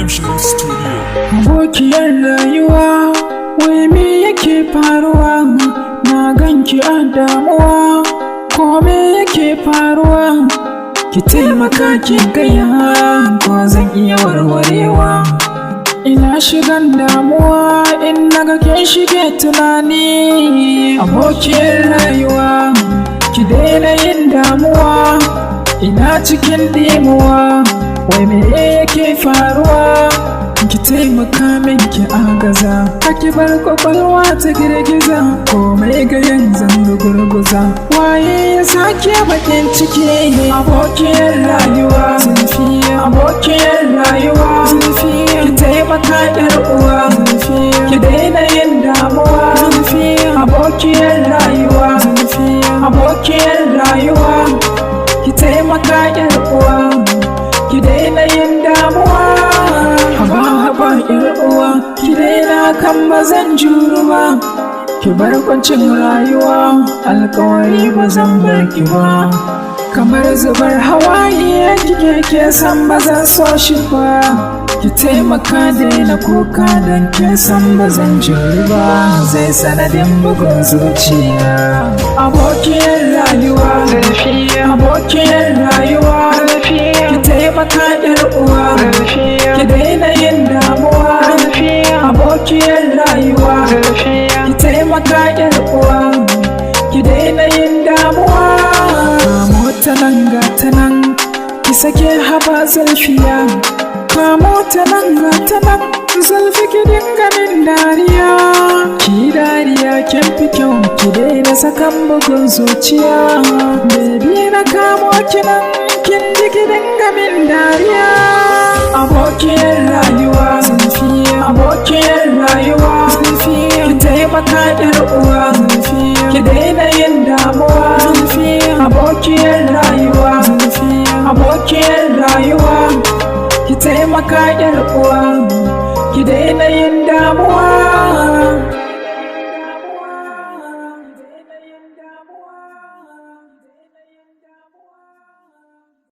M Sharif Studio. Abokiyar rayuwa, wai me yake faruwa? Na ganki a damuwa, ko me yake faruwa? Ki taimaka ki gaya, ko zan iya warwarewa. Ina shigan damuwa in naga kin shige tunani. Abokiyar rayuwa, ki daina yin damuwa. Ina cikin dimuwa, wai me yake faruwa? Ki taimaka min ki agaza, ki bar kwakwalwa ta girgiza, komai ga yanzu gurguza. Waye ya sake bakin ciki? Abokiyar rayuwa Zulfiya, abokiyar rayuwa Zulfiya, ki taimaka yar uwa Zulfiya, ki daina yin damuwa Zulfiya, abokiyar rayuwa Zulfiya, abokiyar rayuwa, ki taimaka yar uwa, ki daina yin damuwa. Haba yar uwa, ki daina kan bazan juru ba, ki bar kwancin rayuwa, alkawari ba zan bar ki ba. Kamar zubar hawaye kike ke san bazan so shi ba, ki taimaka daina kuka dan kin san bazan juru ba, zai sanadin bugun zuciya. Abokiyar rayuwa Zulfiya, abokiyar rayuwa Zulfiya, ki taimaka yar uwa Zulfiya, ki daina yin damuwa Zulfiya, abokiyar rayuwa Zulfiya, ki taimaka yar uwa, ki daina yin damuwa. Kamo ta nan ga ta nan, ki sake haba Zulfiya, kamo ta nan ga ta nan, Zulfi ki dinga min dariya. Ki dariya kin fi kyau, ki daina sakan bugun zuciya. Baby na kamo ki nan, kin ji ki dinga min dariya. Abokiyar rayuwa Zulfiya, abokiyar rayuwa Zulfiya, ki taimaka yar uwa Zulfiya, ki daina yin damuwa Zulfiya, abokiyar rayuwa Zulfiya, abokiyar rayuwa, ki taimaka yar uwa, ki daina yin damuwa.